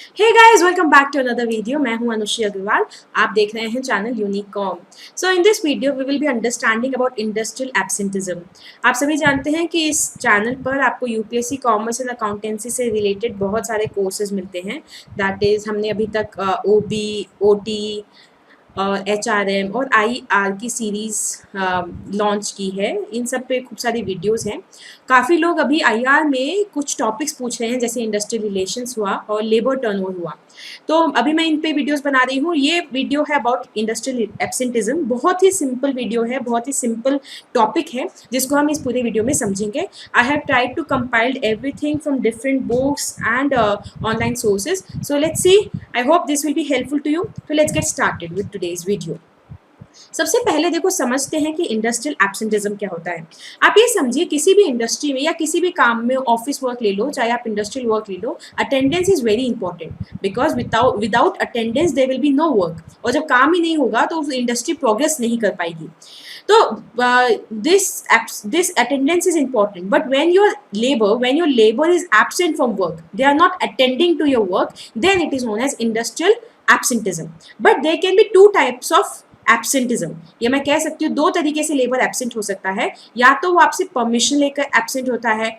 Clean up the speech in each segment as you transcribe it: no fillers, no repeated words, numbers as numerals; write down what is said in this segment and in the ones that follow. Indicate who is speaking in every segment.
Speaker 1: Hey guys, welcome back to another video. मैं हूं अनुश्री अग्रवाल। आप देख रहे हैं channel Unicom. So in this video we will be understanding about industrial absenteeism. आप सभी जानते हैं कि इस चैनल पर आपको यूपीएससी कॉमर्स एंड अकाउंटेंसी से रिलेटेड बहुत सारे कोर्सेज मिलते हैं। दैट इज़ हमने अभी तक ओबी, ओटी, HRM और IR की सीरीज़ लॉन्च की है। इन सब पे खूब सारी वीडियोस हैं। काफ़ी लोग अभी IR में कुछ टॉपिक्स पूछ रहे हैं, जैसे इंडस्ट्रियल रिलेशंस हुआ और लेबर टर्नओवर हुआ। तो अभी मैं इन पे वीडियोस बना रही हूँ। ये वीडियो है अबाउट इंडस्ट्रियल एब्सेंटिज्म। बहुत ही सिंपल वीडियो है, बहुत ही सिंपल टॉपिक है जिसको हम इस पूरे वीडियो में समझेंगे। I have tried to compiled everything from different books and online sources. So let's see, I hope this will be helpful to you. तो let's get started with today's video. सबसे पहले देखो समझते हैं कि इंडस्ट्रियल एब्सेंटिज्म क्या होता है। आप ये समझिए, किसी भी इंडस्ट्री में या किसी भी काम में, ऑफिस वर्क ले लो, चाहे आप इंडस्ट्रियल वर्क ले लो, attendance is very important because without attendance there will be no work. और जब काम ही नहीं होगा तो इंडस्ट्री प्रोग्रेस नहीं कर पाएगी। तो this attendance is important, but when your labor is absent from work, they are not attending to your work, then it is known as industrial absenteeism. But there can be two types of absenteeism. ये मैं कह सकती हूँ दो तरीके से labour absent हो सकता है। या तो वो आपसे परमिशन लेकर एब्सेंट होता है,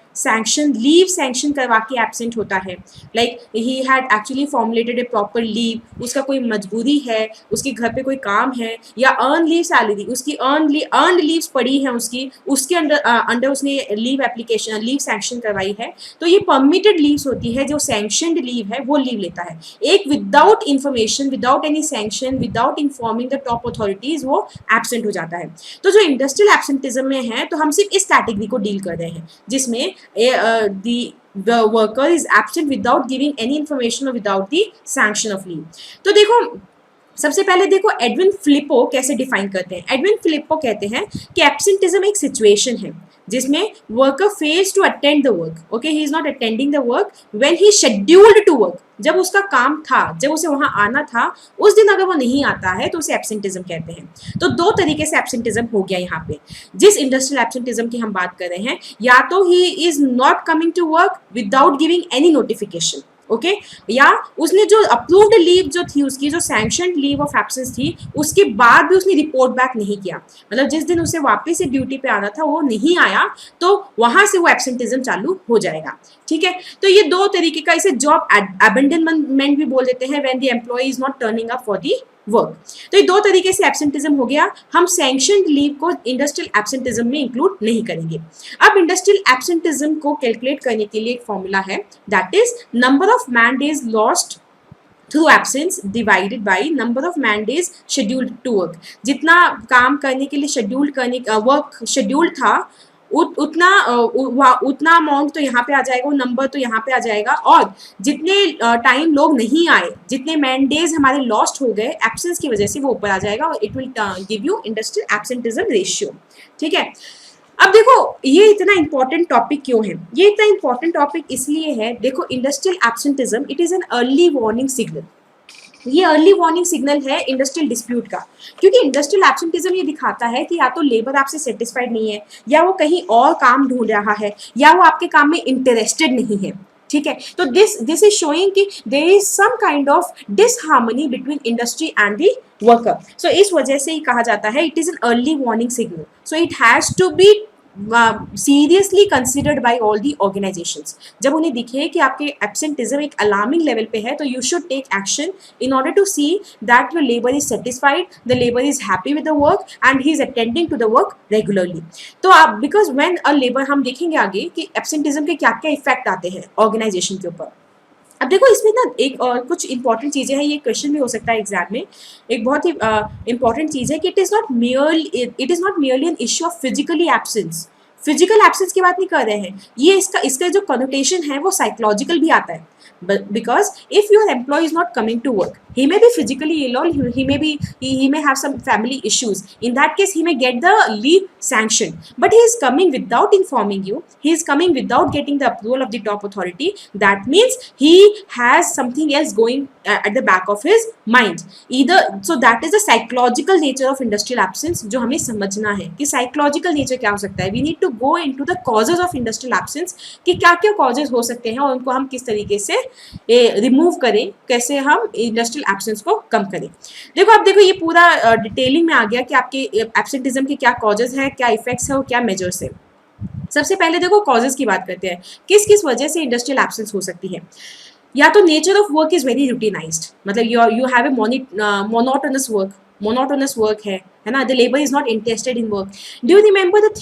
Speaker 1: लीव सैंक्शन करवा के एब्सेंट होता है। Like he had actually formulated A proper leave, उसका कोई मजबूरी है, उसके घर पे कोई काम है, या अर्न लीव सैलरी, उसकी अर्न लीव्स पड़ी है, उसके अंडर उसने लीव एप्लीकेशन, लीव सैंक्शन करवाई है। तो ये परमिटेड लीव्स होती है। जो सैंक्शनड लीव है वो लीव लेता है। एक without information, without any sanction, without informing the top authorities वो एब्सेंट हो जाता है। तो जो इंडस्ट्रियल एब्सेंटिज्म में है, तो हम सिर्फ इस कैटेगरी को डील कर रहे हैं जिसमें the worker is absent without giving any information or without the sanction of leave। तो देखो, सबसे पहले देखो एडविन फिलिपो कैसे डिफाइन करते हैं। एडविन फिलिपो कहते हैं कि एब्सेंटिज्म एक सिचुएशन है जिसमें worker fails to attend the work. Okay, he is not attending the work when he scheduled to work. जब उसका काम था, जब उसे वहां आना था, उस दिन अगर वो नहीं आता है तो उसे एब्सेंटिज्म कहते हैं। तो दो तरीके से एब्सेंटिज्म हो गया यहाँ पे। जिस इंडस्ट्रियल एब्सेंटिज्म की हम बात कर रहे हैं, या तो he is not coming to work without giving any notification, okay, या उसने जो अप्रूव्ड लीव जो थी, उसकी जो सैंक्शनड लीव ऑफ एब्सेंस थी, उसके बाद भी उसने रिपोर्ट बैक नहीं किया। मतलब जिस दिन उसे वापस से ड्यूटी पे आना था वो नहीं आया, तो वहां से वो एब्सेंटिज्म चालू हो जाएगा। ठीक है, तो ये दो तरीके का, इसे जॉब अबेंडनमेंट भी बोल देते हैं, when the employee is not turning up for the work. तो ये दो तरीके से एब्सेंटिज्म हो गया। हम सैंक्शनड लीव को इंडस्ट्रियल एब्सेंटिज्म में इंक्लूड नहीं करेंगे। अब इंडस्ट्रियल एब्सेंटिज्म को कैलकुलेट करने के लिए एक फॉर्मूला है, that is number of man days lost through absence divided by number of man days scheduled to work. जितना काम करने के लिए वर्क शेड्यूल्ड था, उतना अमाउंट तो यहाँ पे आ जाएगा, वो नंबर तो यहाँ पे आ जाएगा, और जितने टाइम लोग नहीं आए, जितने मैन डेज हमारे लॉस्ट हो गए एब्सेंस की वजह से, वो ऊपर आ जाएगा, और it will give you industrial absenteeism ratio. ठीक है, अब देखो ये इतना इंपॉर्टेंट टॉपिक क्यों है। ये इतना इंपॉर्टेंट टॉपिक इसलिए है, देखो industrial absenteeism it is an early warning signal. ये अर्ली वार्निंग सिग्नल है इंडस्ट्रियल डिस्प्यूट का, क्योंकि इंडस्ट्रियल एब्सेंटिज्म ये दिखाता है कि या तो लेबर आपसे सेटिस्फाइड नहीं है, या वो कहीं और काम ढूंढ रहा है, या वो आपके काम में इंटरेस्टेड नहीं है। ठीक है, तो दिस इज शोइंग कि there is some kind of disharmony between industry and the worker. So इस वजह से ही कहा जाता है it is an early warning signal. So it has to be seriously considered by all the organisations. जब उन्हें दिखे कि आपके एब्सेंटिज्म एक अलार्मिंग लेवल पे है, तो you should take action in order to see that your labour is satisfied, the labour is happy with the work and he is attending to the work regularly. तो आप, because when a labour, हम देखेंगे आगे कि absenteeism के क्या क्या effect आते हैं ऑर्गेनाइजेशन के ऊपर। अब देखो इसमें ना एक और कुछ इंपॉर्टेंट चीज़ें हैं, ये क्वेश्चन भी हो सकता है एग्जाम में। एक बहुत ही इंपॉर्टेंट चीज़ है कि it is not merely an issue of physically absence. Physical absence की बात नहीं कर रहे हैं, ये इसका जो कनोटेशन है वो साइकोलॉजिकल भी आता है। Because if your employee is not coming to work, he may be physically ill, or he may have some family issues. In that case, he may get the leave sanction, but he is coming without informing you, he is coming without getting the approval of the top authority. That means he has something else going at the back of his mind either. So that is the psychological nature of industrial absence, जो हमें समझना है कि psychological nature क्या हो सकता है. We need to go into the causes of industrial absence, कि क्या क्या causes हो सकते हैं और उनको हम किस तरीके से रिमूव करें, कैसे हम इंडस्ट्रियल एब्सेंस को कम करें. देखो आप देखो, ये पूरा डिटेलिंग में आ गया कि आपके एब्सेंटिज्म के क्या कॉजेज हैं, क्या इफेक्ट्स है और क्या मेजर्स है. सबसे पहले देखो कॉजेज की बात करते हैं, किस किस वजह से इंडस्ट्रियल एब्सेंस हो सकती है. या तो nature of work is very routinised, मतलब you have a monotonous work है ना. The labour is not interested in work. Do you remember the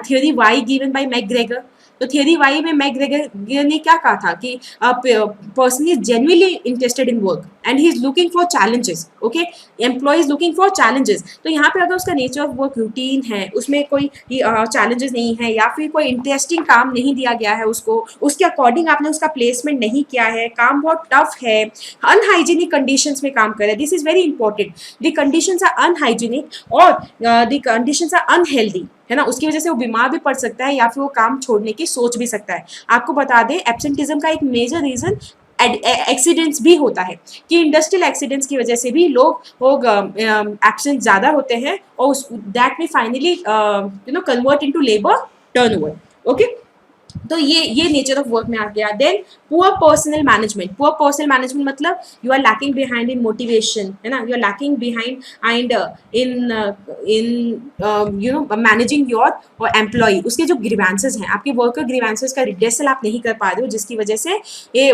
Speaker 1: theory Y given by McGregor. तो थियरी वाई में मैकग्रेगर ने क्या कहा था कि person is genuinely interested in work and he is looking for challenges. Okay, employee is looking for challenges. तो यहाँ पे अगर उसका नेचर ऑफ वर्क रूटीन है, उसमें कोई चैलेंजेस नहीं है, या फिर कोई इंटरेस्टिंग काम नहीं दिया गया है उसको, उसके अकॉर्डिंग आपने उसका प्लेसमेंट नहीं किया है, काम बहुत टफ है, अनहाइजीनिक कंडीशंस में काम कर रहा है. This is very important. The conditions are unhygienic और द कंडीशंस आर अनहेल्दी, है ना. उसकी वजह से वो बीमार भी पड़ सकता है या फिर वो काम छोड़ने की सोच भी सकता है. आपको बता दें, एब्सेंटिज्म का एक मेजर रीजन एक्सीडेंट्स भी होता है, कि इंडस्ट्रियल एक्सीडेंट्स की वजह से भी लोग एब्सेंट ज़्यादा होते हैं और दैट में finally convert into labour turnover. Okay, तो ये नेचर ऑफ वर्क में आ गया. देन पुअर पर्सनल मैनेजमेंट मतलब you are lacking behind in motivation, है ना. You are lacking behind in managing your employee. उसके जो ग्रीवेंसेस हैं, आपके वर्कर ग्रीवेंसेस का रिड्रेसल आप नहीं कर पा रहे हो, जिसकी वजह से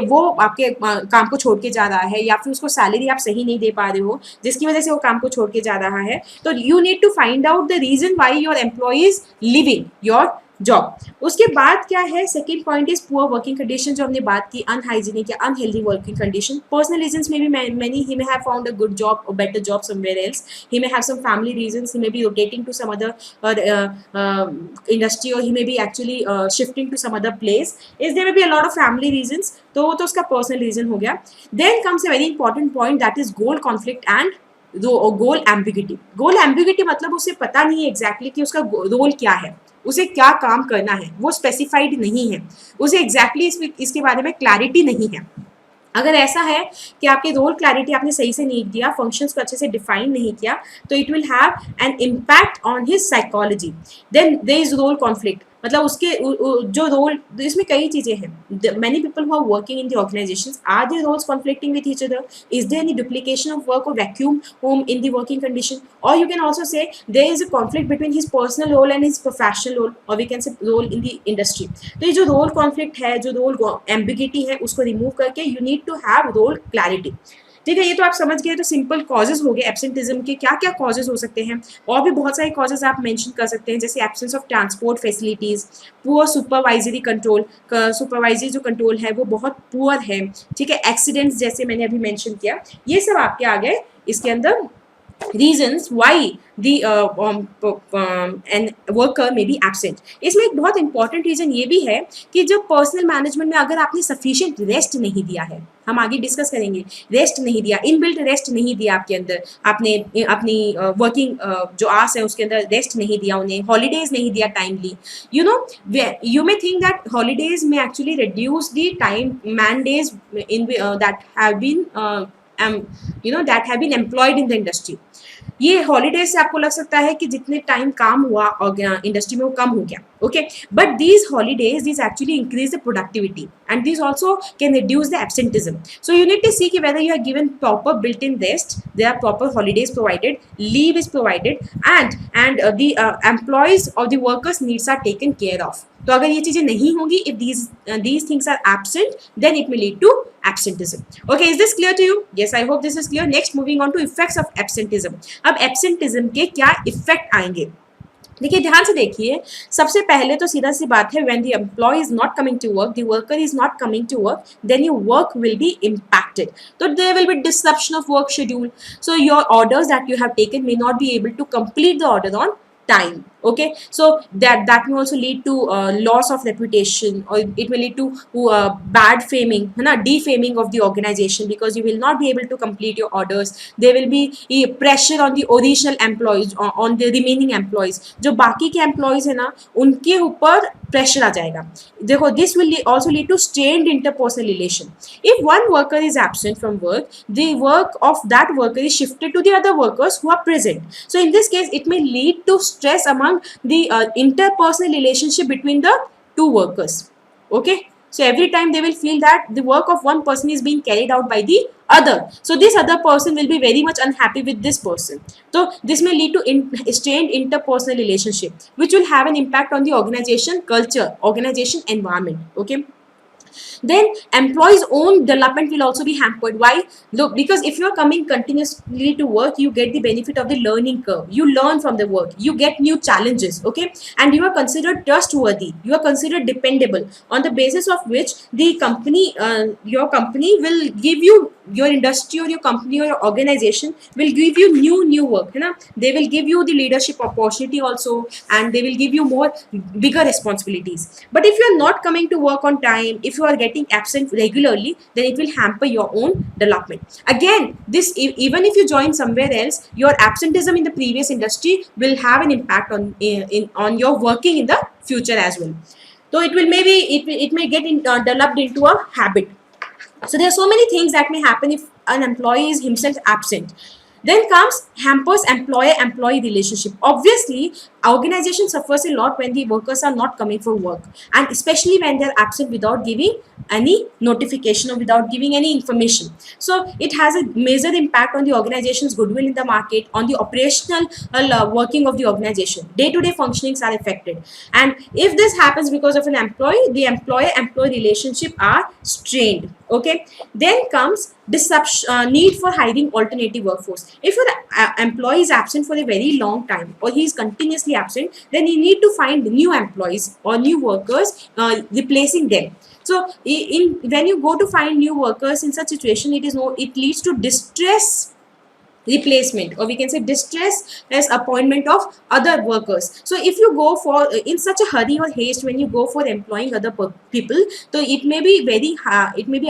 Speaker 1: वो आपके काम को छोड़ के जा रहा है, या फिर उसको सैलरी आप सही नहीं दे पा रहे हो, जिसकी वजह से वो काम को छोड़ के जा रहा है. तो you need to find out the reason why your employee is leaving your job. उसके बाद क्या है, second point is poor working condition, जो हमने बात की, अनहाइजीनिक या unhealthy working condition. Personal reasons में भी many, he may have found a good job और better job somewhere else. He may have some family reasons, he may be rotating to some other industry, और ही may be actually shifting to some other place. Is there may be a lot of family reasons, तो वो तो उसका personal reason हो गया. Then comes a very important point, that is goal conflict and goal ambiguity. Goal ambiguity मतलब उसे पता नहीं है एग्जैक्टली कि उसका रोल क्या है, उसे क्या काम करना है, वो स्पेसिफाइड नहीं है, उसे एग्जैक्टली इसके बारे में क्लैरिटी नहीं है. अगर ऐसा है कि आपके रोल क्लैरिटी आपने सही से नहीं दिया, फंक्शंस को अच्छे से डिफाइन नहीं किया, तो it will have an impact on his psychology. Then there is role conflict, मतलब उसके जो रोल, इसमें कई चीज़ें हैं. Many people who are working in the organisations, are their roles conflicting with each other? Is there any duplication of work और vacuum home in the working condition? और you can also say there is a conflict between his personal role and his professional role, और we can say role in the industry. तो ये जो role conflict है, जो role ambiguity है, उसको remove करके you need to have role clarity. ठीक है, ये तो आप समझ गए. तो सिंपल कॉजेज हो गए एब्सेंटिज्म के. क्या क्या कॉजेज हो सकते हैं, और भी बहुत सारे कॉजेज आप मेंशन कर सकते हैं, जैसे absence of transport facilities, poor supervisory control, supervisory जो कंट्रोल है वो बहुत पुअर है. ठीक है, एक्सीडेंट्स जैसे मैंने अभी मेंशन किया, ये सब आपके आ गए इसके अंदर reasons why the worker may be absent. इसमें एक बहुत इंपॉर्टेंट रीजन ये भी है कि जो पर्सनल मैनेजमेंट में अगर आपने सफिशिएंट रेस्ट नहीं दिया है, हम आगे डिस्कस करेंगे, रेस्ट नहीं दिया, इनबिल्ट रेस्ट नहीं दिया आपके अंदर, आपने अपनी वर्किंग जो आवर्स है उसके अंदर रेस्ट नहीं दिया, उन्हें हॉलीडेज नहीं दिया timely. You may think that holidays may actually reduce the time man days in that have been that have been employed in the industry. ये हॉलीडेज से आपको लग सकता है कि जितने टाइम काम हुआ और इंडस्ट्री में वो कम हो गया. Okay, but these holidays these actually increase the productivity and these also can reduce the absenteeism. So you need to see कि whether you are given proper built-in rest, there are proper holidays provided, leave is provided, and the employees of the workers needs are taken care of. तो अगर ये चीजें नहीं होंगी, if these things are absent, then it may lead to absenteeism. Okay, is this clear to you? Yes, I hope this is clear. Next, moving on to effects of absenteeism. अब absenteeism के क्या effect आएंगे, देखिए ध्यान से देखिए. सबसे पहले तो सीधा सी बात है, when the employee is not coming to work, the worker is not coming to work, then your work will be impacted. So there will be disruption of work schedule. So your orders that you have taken may not be able to complete the order on time. Okay, so that may also lead to loss of reputation, or it may lead to bad faming, है ना, defaming of the organization, because you will not be able to complete your orders. There will be pressure on the original employees, on the remaining employees. जो बाकी के employees है ना, उनके ऊपर pressure आ जाएगा. देखो, this will also lead to strained interpersonal relation. If one worker is absent from work, the work of that worker is shifted to the other workers who are present. So in this case, it may lead to stress among the interpersonal relationship between the two workers. Okay, so every time they will feel that the work of one person is being carried out by the other, so this other person will be very much unhappy with this person. So this may lead to strained interpersonal relationship, which will have an impact on the organization culture, organization environment. Okay, then employees own development will also be hampered. Why? Look, because if you are coming continuously to work, you get the benefit of the learning curve, you learn from the work, you get new challenges. Okay, and you are considered trustworthy, you are considered dependable, on the basis of which the company, your company will give you, your industry or your company or your organization will give you new work, है ना. They will give you the leadership opportunity also, and they will give you more bigger responsibilities. But if you are not coming to work on time, if you are getting absent regularly, then it will hamper your own development. Again, this, even if you join somewhere else, your absenteeism in the previous industry will have an impact on your working in the future as well. So it will maybe it may get developed into a habit. So there are so many things that may happen if an employee is himself absent. Then comes hampers employer-employee relationship. Obviously, organization suffers a lot when the workers are not coming for work, and especially when they're absent without giving any notification or without giving any information. So it has a major impact on the organization's goodwill in the market, on the operational working of the organization. Day-to-day functionings are affected. And if this happens because of an employee, the employer-employee relationship are strained. Okay, then comes need for hiring alternative workforce. If your employee is absent for a very long time, or he is continuously absent, then you need to find new employees or new workers replacing them. So when you go to find new workers in such situation, it leads to distress replacement, or we can say distress as appointment of other workers. So if you go for in such a hurry or haste, when you go for employing other people, so it may be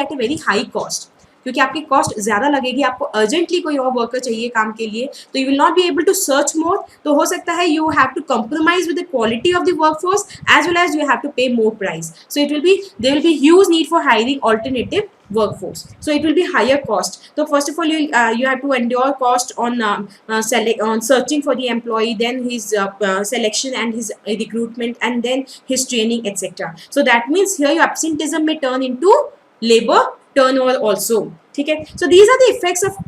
Speaker 1: at a very high cost, क्योंकि आपकी cost ज़्यादा लगेगी. आपको urgently कोई और worker चाहिए काम के लिए, तो you will not be able to search more. तो हो सकता है you have to compromise with the quality of the workforce as well as you have to pay more price. So there will be huge need for hiring alternative workforce. So it will be higher cost. So first of all, you have to endure cost on searching for the employee, then his selection and his recruitment, and then his training, etc. So that means here your absenteeism may turn into labor turnover also. Okay, so these are the effects of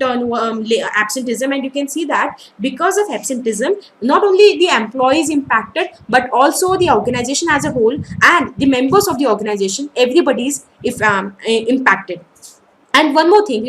Speaker 1: absenteeism, and you can see that because of absenteeism, not only the employee is impacted, but also the organization as a whole and the members of the organization, everybody is impacted. And one more thing,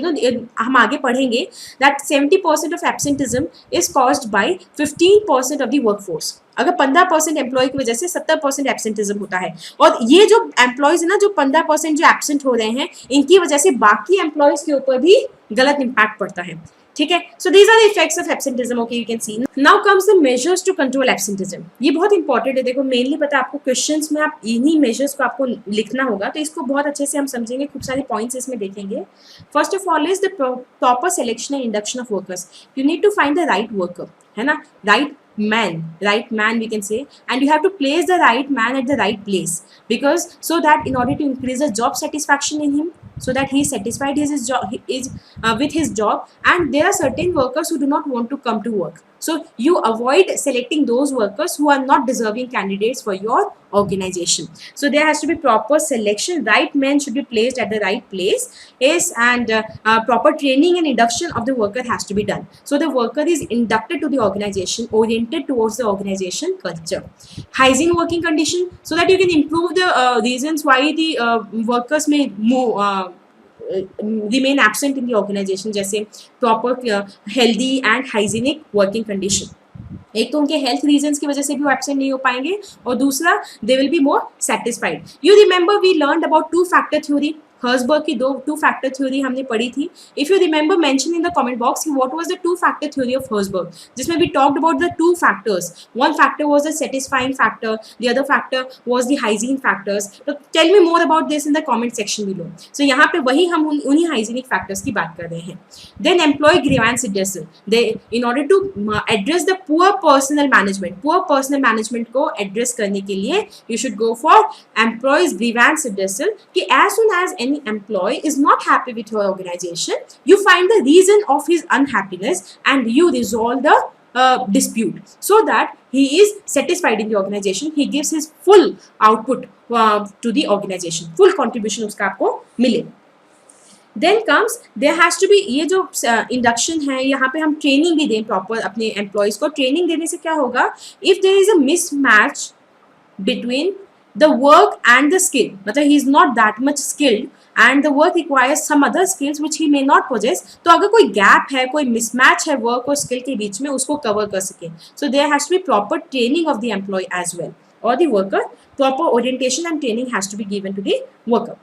Speaker 1: हम आगे पढ़ेंगे that 70% of absenteeism is caused by 15% of the workforce. अगर 15% employ की वजह से 70% absenteeism होता है, और ये जो एम्प्लॉयज है ना, जो 15% जो एब्सेंट हो रहे हैं, इनकी वजह से बाकी एम्प्लॉयज के ऊपर भी गलत इम्पैक्ट पड़ता है. ठीक है, so these are the effects of absenteeism. Okay, you can see. Now comes the measures to control absenteeism. ये बहुत इंपॉर्टेंट है. देखो, मेनली पता है आपको, क्वेश्चंस में आप इन्हीं मेजर्स को आपको लिखना होगा, तो इसको बहुत अच्छे से हम समझेंगे. खूब सारे पॉइंट्स इसमें देखेंगे. First of all is the proper selection and induction of workers. You need to find the right worker, है ना, right man we can say, and you have to place the right man at the right place, because so that in order to increase the job satisfaction in him, so that he is satisfied with his job. And there are certain workers who do not want to come to work, so you avoid selecting those workers who are not deserving candidates for your organization. So there has to be proper selection. Right man should be placed at the right place, and proper training and induction of the worker has to be done, so the worker is inducted to the organization, oriented towards the organization culture. Hygiene working condition, so that you can improve the reasons why the workers may remain absent in the organization, जैसे proper healthy and hygienic working condition. एक तो उनके health reasons की वजह से भी वो absent नहीं हो पाएंगे, और दूसरा they will be more satisfied. You remember we learned about two factor theory. Herzberg की टू फैक्टर थ्योरी हमने पढ़ी थी. If you remember, mention in the comment box what was the two factor theory of Herzberg, जिसमें we talked about the two factors. One factor was the satisfying factor, the other factor was the hygiene factors. तो tell me more about this in the comment section below. So यहाँ पे वही हम उन्हीं hygienic factors की बात कर रहे हैं. Then employee grievance redressal. They, in order to address the poor personal management को address करने के लिए you should go for employees grievance redressal. कि as soon as any employee is not happy with your organization, you find the reason of his unhappiness and you resolve the dispute so that he is satisfied in the organization. He gives his full output to the organization, full contribution उसका आपको मिले. Then comes there has to be, ये जो induction है यहाँ पे हम training भी दें प्रॉपर अपने एम्प्लॉयज़ को. ट्रेनिंग देने से क्या होगा, if there is a mismatch between the work and the skill, मतलब he is not that much skilled and the work requires some other skills which he may not possess, तो अगर कोई gap है, कोई मिसमैच है work और skill के बीच में, उसको कवर कर सके. So there has to be proper training of the employee as well or the worker. Proper orientation and training has to be given to the worker.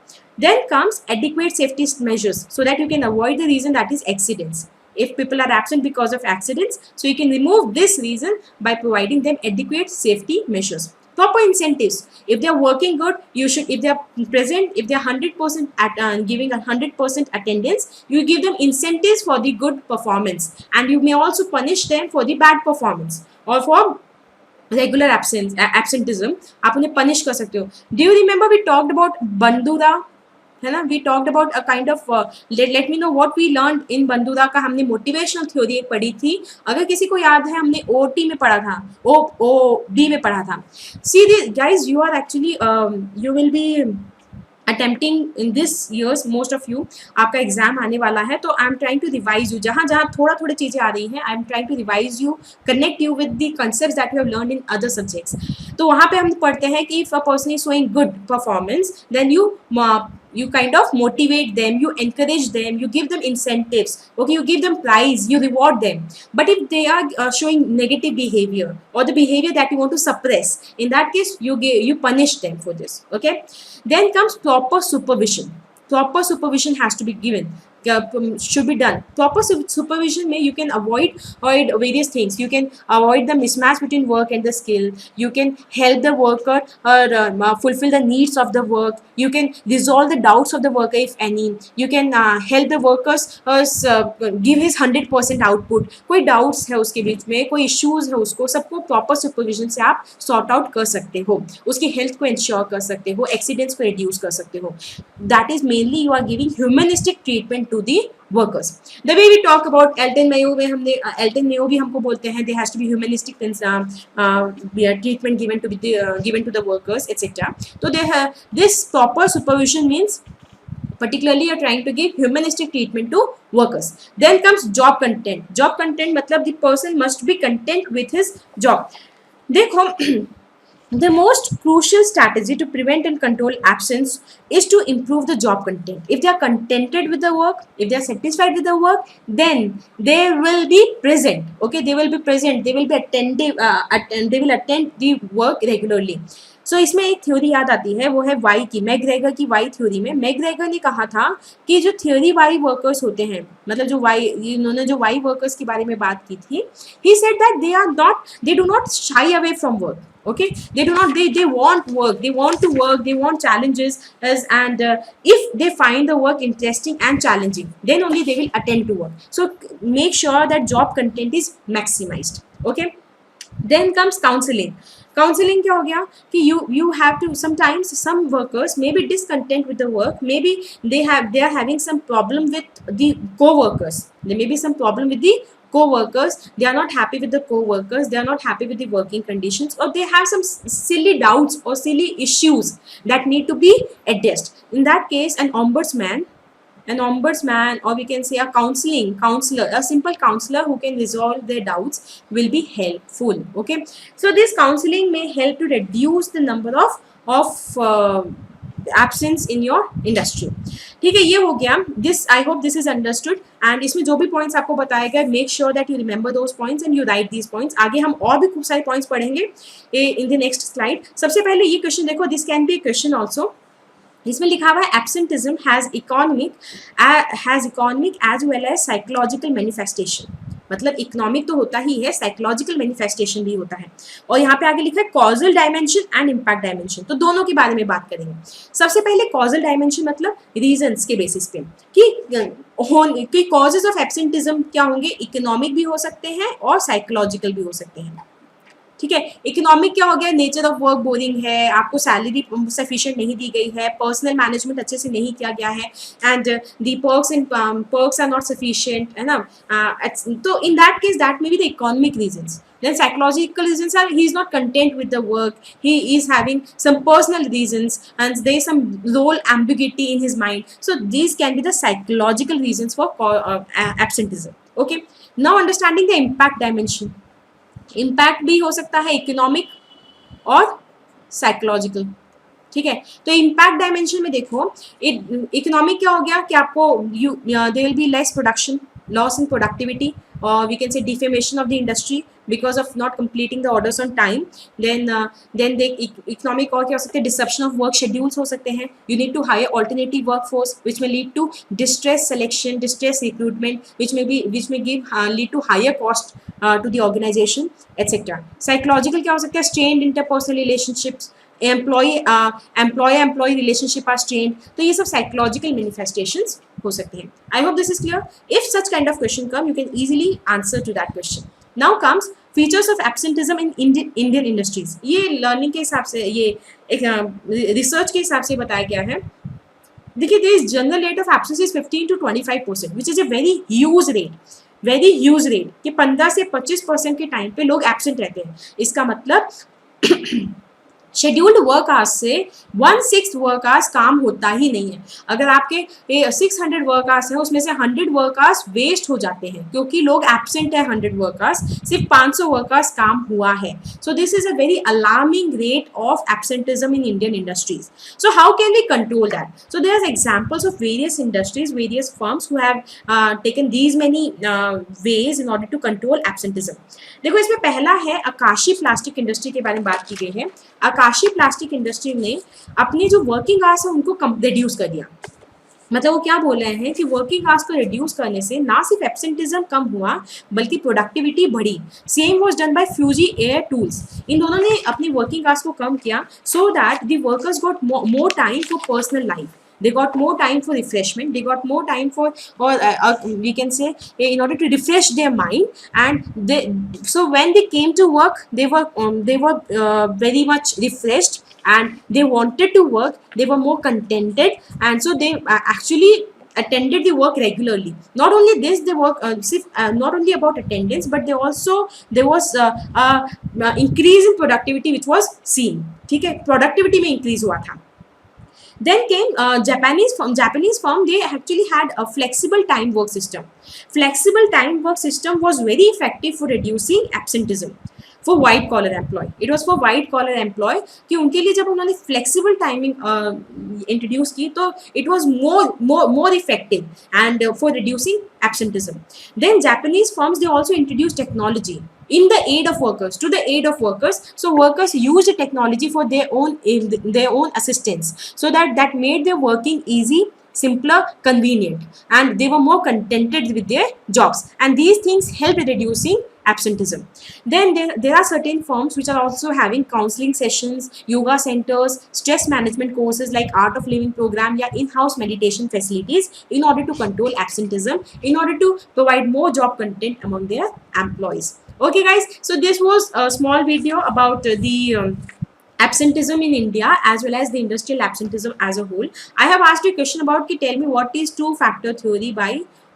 Speaker 1: Then comes adequate safety measures so that you can avoid the reason, that is accidents. If people are absent because of accidents, so you can remove this reason by providing them adequate safety measures. Proper incentives. If they are working good, you should, if they are present, if they are 100% at giving 100% attendance, you give them incentives for the good performance, and you may also punish them for the bad performance or for regular absenteeism. आप उन्हें punish कर सकते हो. Do you remember we talked about Bandura, है ना? We talked about a kind of, let me know what we learn in Bandura का. हमने motivational theory एक पढ़ी थी, अगर किसी को याद है हमने OT में पढ़ा था, OD में पढ़ा था. See this guys, you are actually you will be attempting in this years, most of you, आपका एग्जाम आने वाला है, तो I am trying to revise you. जहाँ जहाँ थोड़ा चीज़ें आ रही हैं, I am trying to revise you, connect you with the concepts that you have learn in other subjects. तो वहाँ पे हम पढ़ते हैं कि if a person is showing good performance, then you kind of motivate them, you encourage them, you give them incentives, okay, you give them prize, you reward them. But if they are showing negative behavior or the behavior that you want to suppress, in that case you punish them for this. Okay, then comes proper supervision. Proper supervision has to be given, should be done. Proper supervision may you can avoid various things. You can avoid the mismatch between work and the skill. You can help the worker fulfill the needs of the work. You can resolve the doubts of the worker if any. You can help the workers give his 100% output. कोई doubts है उसके बीच में, कोई issues है उसको, सबको proper supervision से आप sort out कर सकते हो, उसकी health को ensure कर सकते हो, accidents को reduce कर सकते हो. That is mainly you are giving humanistic treatment to the workers. The way we talk about Elton Mayo में हमने Elton Mayo भी हमको बोलते हैं, there has to be humanistic treatment given to the workers, etc. So they have this proper supervision means particularly you are trying to give humanistic treatment to workers. Then comes job content. Job content मतलब the person must be content with his job. देखो the most crucial strategy to prevent and control absence is to improve the job content. If they are contented with the work, if they are satisfied with the work, then they will be present. Okay, they will be present, they will be attentive, they will attend the work regularly. सो इसमें एक theory याद आती है, वो है Y की, McGregor की Y theory में. मैकग्रेगर ने कहा था कि जो थ्योरी वाई वर्कर्स होते हैं, मतलब जो वाई, इन्होंने जो वाई वर्कर्स के बारे में बात की थी, he said that they do not shy away from work. Okay, they want work, they want to work, they want challenges, and if they find the work interesting and challenging, then only they will attend to work. So make sure that job content is maximized. Okay, then comes counseling. Counseling क्या हो गया कि you have to, sometimes some workers may be discontent with the work, maybe they are having some problem with the co-workers, there may be some problem with the co-workers, they are not happy with the co-workers, they are not happy with the working conditions, or they have some silly doubts or silly issues that need to be addressed. In that case, an ombudsman, or we can say a counselor, a simple counselor who can resolve their doubts will be helpful. Okay, so this counseling may help to reduce the number of absence in your industry. ठीक है, ये हो गया. This, I hope this is understood. And इसमें जो भी points आपको बताया गया, make sure that you remember those points and you write these points. आगे हम और भी खूब सारे points पढ़ेंगे in the next slide. सबसे पहले ये question देखो, this can be a question also. इसमें लिखा हुआ है absenteeism has economic as well as psychological manifestation. मतलब इकोनॉमिक तो होता ही है, साइकोलॉजिकल मैनिफेस्टेशन भी होता है। और यहाँ पे आगे लिखा है causal dimension and impact dimension, तो दोनों के बारे में बात करेंगे। सबसे पहले कॉजल डायमेंशन मतलब रीजंस के बेसिस पे कि कॉजेज ऑफ एब्सेंटिज्म क्या होंगे, इकोनॉमिक भी हो सकते हैं और साइकोलॉजिकल भी हो सकते हैं। ठीक है, इकोनॉमिक क्या हो गया, नेचर ऑफ वर्क बोरिंग है, आपको सैलरी सफिशिएंट नहीं दी गई है, पर्सनल मैनेजमेंट अच्छे से नहीं किया गया है, and the perks are not sufficient, है ना। तो in that case that may be the economic reasons. Then psychological reasons are he is not content with the work, he is having some personal reasons, and there is some role ambiguity in his mind. So these can be the psychological reasons for absenteeism. Okay, now understanding the impact dimension. Impact भी हो सकता है economic और psychological. ठीक है, तो impact dimension में देखो, इकोनॉमिक क्या हो गया कि आपको there will be less production, loss in productivity, or we can say defamation of the industry because of not completing the orders on time. Then the economic और क्या हो सकते हैं, disruption of work schedules हो सकते हैं, you need to hire alternative workforce which may lead to distress selection, distress recruitment, which may lead to higher cost to the organization, etc. Psychological क्या हो सकता है, strained interpersonal relationships, employer-employee relationship are strained. तो ये सब psychological manifestations हो सकते हैं. I hope this is clear. If such kind of question come, you can easily answer to that question. Now comes features of absenteeism in Indian industries. ये learning के हिसाब से, ये एक research के हिसाब से बताया गया है. देखिए, there is general rate of absence is 15 to 25%, which is a very huge rate. Very huge rate कि 15 से 25% के टाइम पे लोग एब्सेंट रहते हैं. इसका मतलब शेड्यूल्ड वर्क आवर्स से 1/6 वर्क आवर्स काम होता ही नहीं है. अगर आपके 600 वर्क आवर्स हैं, उसमें से 100 वर्क आवर्स वेस्ट हो जाते हैं क्योंकि लोग एब्सेंट है. 100 वर्क आवर्स सिर्फ 500 वर्क आवर्स काम हुआ है. So this is a very alarming rate of absenteeism in Indian industries. So how can we control that? So there are examples of various industries, various firms who have taken these many ways in order to control absenteeism. देखो, इसमें पहला है आकाशी plastic industry के बारे में बात की गई है. आकाशी प्लास्टिक इंडस्ट्री ने अपने जो वर्किंग आवर्स है उनको रिड्यूस कर दिया. मतलब वो क्या बोल रहे हैं कि वर्किंग आवर्स को रिड्यूस करने से ना सिर्फ एब्सेंटिज्म कम हुआ बल्कि प्रोडक्टिविटी बढ़ी. Same was done by Fuji air tools. इन दोनों ने अपनी वर्किंग आवर्स को कम किया so that the workers got more time for personal life. They got more time for refreshment, they got more time for, or we can say, in order to refresh their mind, and so when they came to work, they were very much refreshed and they wanted to work, they were more contented, and so they actually attended the work regularly. Not only this, they work not only about attendance, but there was increase in productivity which was seen. ठीक है, productivity में increase हुआ था. Then came Japanese firm. They actually had a flexible time work system. Flexible time work system was very effective for reducing absenteeism for white collar employee. It was for white collar employee कि उनके लिए जब उन्होंने flexible timing introduce की तो it was more effective and for reducing absenteeism. Then Japanese firms, they also introduced technology in the aid of workers, to the aid of workers. So workers use the technology for their own assistance, so that made their working easy, simpler, convenient, and they were more contented with their jobs, and these things helped reducing absenteeism. Then there are certain firms which are also having counseling sessions, yoga centers, stress management courses like art of living program या in-house meditation facilities in order to control absenteeism, in order to provide more job content among their employees. Okay guys, so this was a small video about the absenteeism in India as well as the industrial absenteeism as a whole. I have asked you a question about tell me what is two-factor theory by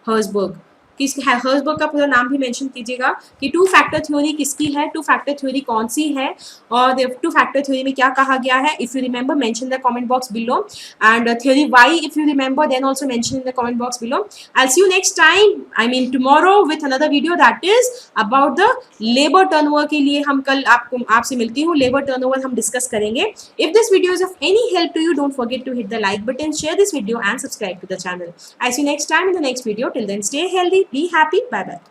Speaker 1: Herzberg. Herzberg का पूरा नाम भी mention कीजिएगा कि to factor theory किसकी है, to factor theory कौन सी है, और टू फैक्टर थ्योरी में क्या कहा गया है. If you remember, mention the comment box below, and theory Y if you remember then also mention in the comment box below. I see you next time, I mean tomorrow, with another video that is about the labour turnover. के लिए हम कल आपसे मिलती हूँ, labour turnover हम discuss करेंगे. If this video is of any help to you, don't forget to hit the like button, share this video and subscribe to the channel. I see you next time in the next video. Till then, stay healthy, be happy, bye bye.